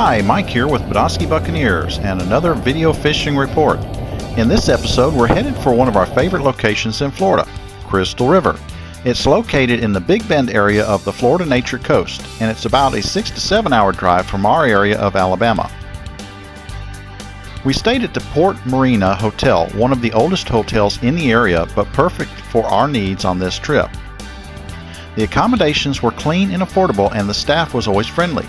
Hi, Mike here with Badonsky Buccaneers and another video fishing report. In this episode, we're headed for one of our favorite locations in Florida, Crystal River. It's located in the Big Bend area of the Florida Nature Coast, and it's about a 6 to 7 hour drive from our area of Alabama. We stayed at the Port Marina Hotel, one of the oldest hotels in the area, but perfect for our needs on this trip. The accommodations were clean and affordable, and the staff was always friendly.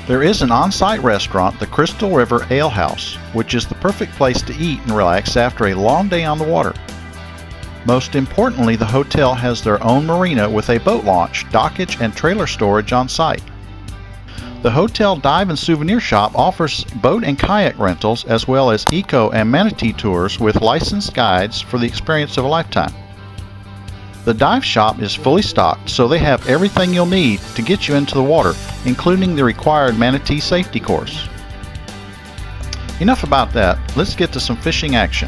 There is an on-site restaurant, the Crystal River Ale House, which is the perfect place to eat and relax after a long day on the water. Most importantly, the hotel has their own marina with a boat launch, dockage, and trailer storage on site. The hotel dive and souvenir shop offers boat and kayak rentals as well as eco and manatee tours with licensed guides for the experience of a lifetime. The dive shop is fully stocked, so they have everything you'll need to get you into the water, including the required manatee safety course. Enough about that, let's get to some fishing action.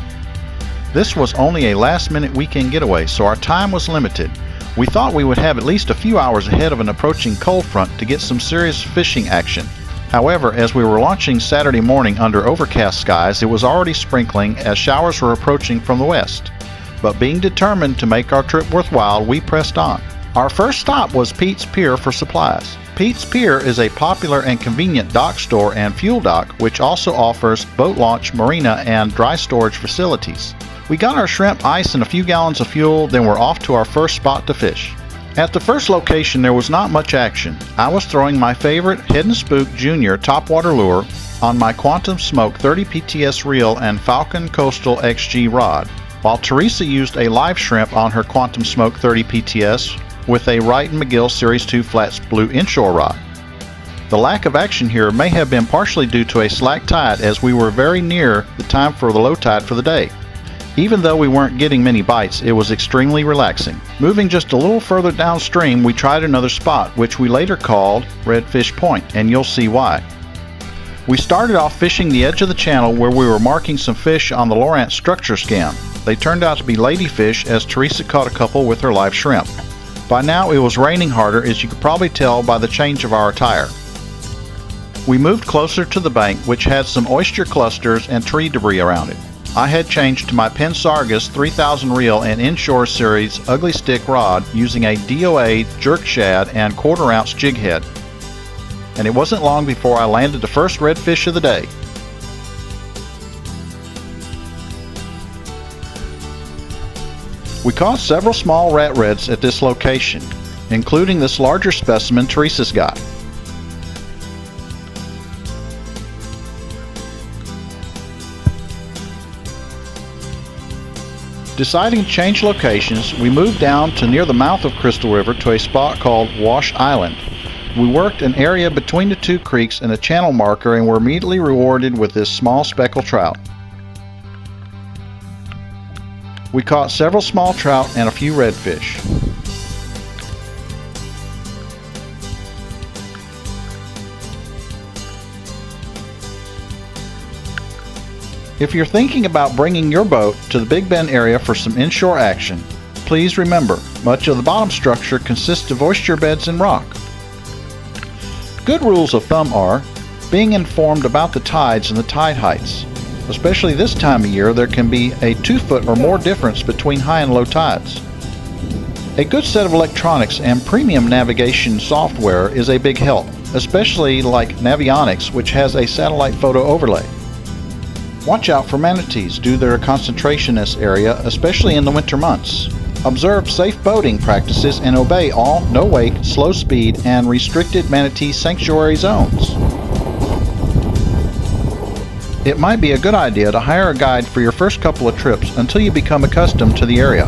This was only a last-minute weekend getaway, so our time was limited. We thought we would have at least a few hours ahead of an approaching cold front to get some serious fishing action. However, as we were launching Saturday morning under overcast skies, it was already sprinkling as showers were approaching from the west. But being determined to make our trip worthwhile, we pressed on. Our first stop was Pete's Pier for supplies. Pete's Pier is a popular and convenient dock store and fuel dock, which also offers boat launch, marina, and dry storage facilities. We got our shrimp, ice, and a few gallons of fuel, then we're off to our first spot to fish. At the first location, there was not much action. I was throwing my favorite Head and Spook Junior topwater lure on my Quantum Smoke 30 PTS reel and Falcon Coastal XG rod, while Teresa used a live shrimp on her Quantum Smoke 30 PTS with a Wright & McGill Series 2 Flats Blue inshore rod. The lack of action here may have been partially due to a slack tide, as we were very near the time for the low tide for the day. Even though we weren't getting many bites, it was extremely relaxing. Moving just a little further downstream, we tried another spot, which we later called Redfish Point, and you'll see why. We started off fishing the edge of the channel where we were marking some fish on the Lowrance structure scam. They turned out to be ladyfish, as Teresa caught a couple with her live shrimp. By now it was raining harder, as you could probably tell by the change of our attire. We moved closer to the bank, which had some oyster clusters and tree debris around it. I had changed to my Penn Sargus 3000 reel and inshore series ugly stick rod using a DOA jerk shad and 1/4 ounce jig head. And it wasn't long before I landed the first redfish of the day. We caught several small rat reds at this location, including this larger specimen Teresa's got. Deciding to change locations, we moved down to near the mouth of Crystal River to a spot called Wash Island. We worked an area between the two creeks and a channel marker and were immediately rewarded with this small speckled trout. We caught several small trout and a few redfish. If you're thinking about bringing your boat to the Big Bend area for some inshore action, please remember, much of the bottom structure consists of oyster beds and rock. Good rules of thumb are being informed about the tides and the tide heights. Especially this time of year, there can be a 2 foot or more difference between high and low tides. A good set of electronics and premium navigation software is a big help, especially like Navionics, which has a satellite photo overlay. Watch out for manatees due to their concentration in this area, especially in the winter months. Observe safe boating practices and obey all no wake, slow speed, and restricted manatee sanctuary zones. It might be a good idea to hire a guide for your first couple of trips until you become accustomed to the area.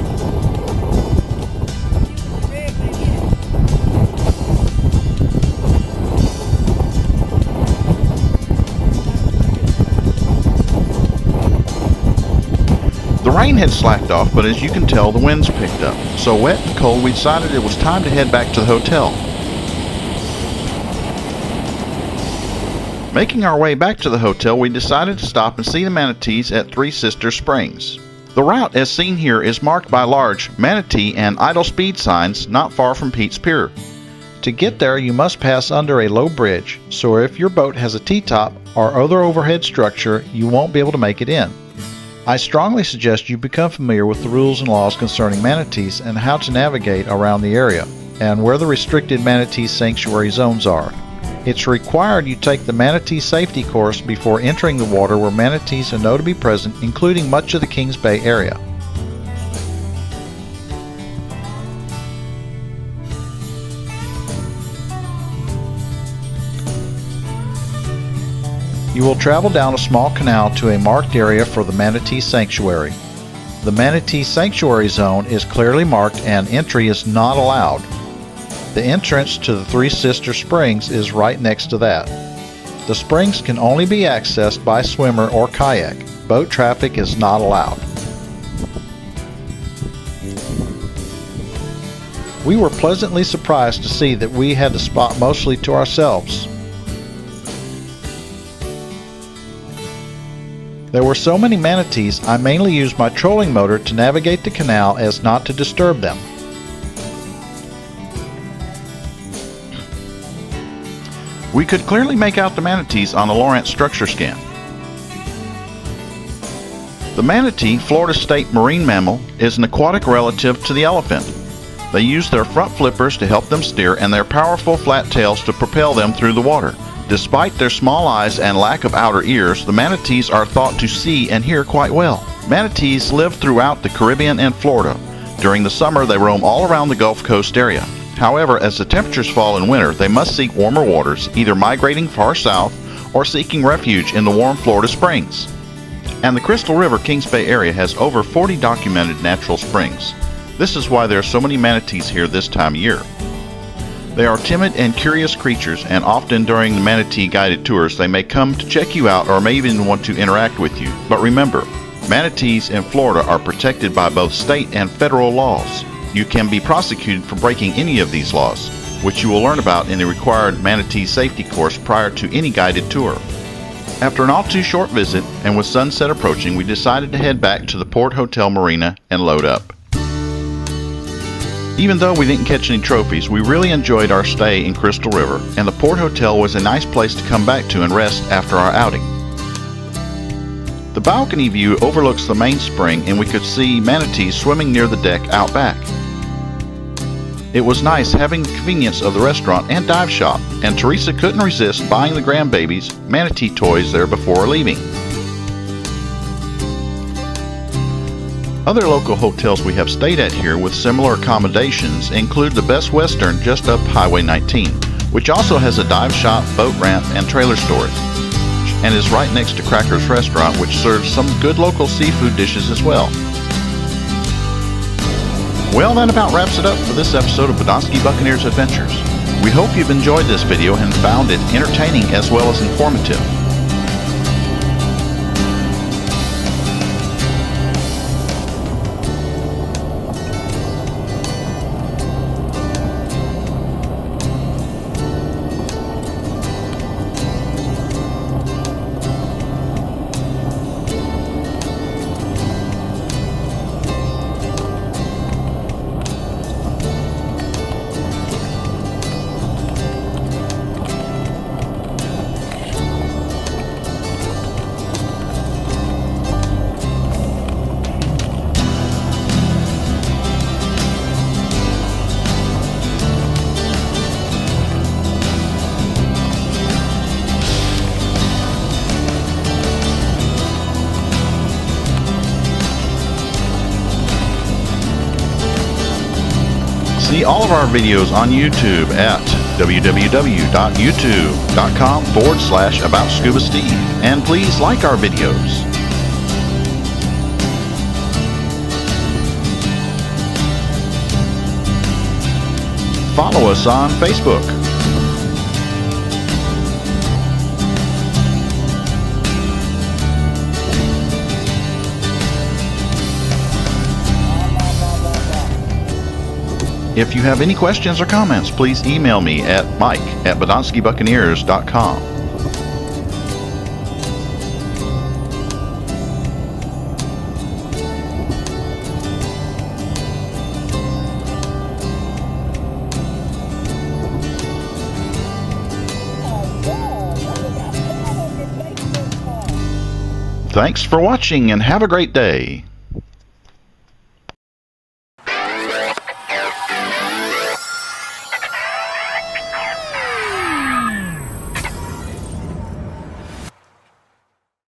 The rain had slacked off, but as you can tell, the winds picked up. So wet and cold, we decided it was time to head back to the hotel. Making our way back to the hotel, we decided to stop and see the manatees at Three Sisters Springs. The route as seen here is marked by large manatee and idle speed signs not far from Pete's Pier. To get there, you must pass under a low bridge, so if your boat has a T-top or other overhead structure, you won't be able to make it in. I strongly suggest you become familiar with the rules and laws concerning manatees and how to navigate around the area, and where the restricted manatee sanctuary zones are. It's required you take the manatee safety course before entering the water where manatees are known to be present, including much of the Kings Bay area. You will travel down a small canal to a marked area for the Manatee Sanctuary. The Manatee Sanctuary Zone is clearly marked and entry is not allowed. The entrance to the Three Sister Springs is right next to that. The springs can only be accessed by swimmer or kayak. Boat traffic is not allowed. We were pleasantly surprised to see that we had the spot mostly to ourselves. There were so many manatees, I mainly used my trolling motor to navigate the canal as not to disturb them. We could clearly make out the manatees on the Lawrence structure scan. The manatee, Florida state marine mammal, is an aquatic relative to the elephant. They use their front flippers to help them steer and their powerful flat tails to propel them through the water. Despite their small eyes and lack of outer ears, the manatees are thought to see and hear quite well. Manatees live throughout the Caribbean and Florida. During the summer, they roam all around the Gulf Coast area. However, as the temperatures fall in winter, they must seek warmer waters, either migrating far south or seeking refuge in the warm Florida springs. And the Crystal River Kings Bay area has over 40 documented natural springs. This is why there are so many manatees here this time of year. They are timid and curious creatures, and often during the manatee guided tours they may come to check you out or may even want to interact with you. But remember, manatees in Florida are protected by both state and federal laws. You can be prosecuted for breaking any of these laws, which you will learn about in the required manatee safety course prior to any guided tour. After an all too short visit, and with sunset approaching, we decided to head back to the Port Hotel Marina and load up. Even though we didn't catch any trophies, we really enjoyed our stay in Crystal River, and the Port Hotel was a nice place to come back to and rest after our outing. The balcony view overlooks the main spring, and we could see manatees swimming near the deck out back. It was nice having the convenience of the restaurant and dive shop, and Teresa couldn't resist buying the grandbabies manatee toys there before leaving. Other local hotels we have stayed at here with similar accommodations include the Best Western just up Highway 19, which also has a dive shop, boat ramp, and trailer storage, and is right next to Cracker's Restaurant, which serves some good local seafood dishes as well. Well, that about wraps it up for this episode of Badonsky Buccaneers Adventures. We hope you've enjoyed this video and found it entertaining as well as informative. See all of our videos on YouTube at www.youtube.com/AboutScubaSteve, and please like our videos. Follow us on Facebook. If you have any questions or comments, please email me at mike@badonskybuccaneers.com. Thanks for watching and have a great day.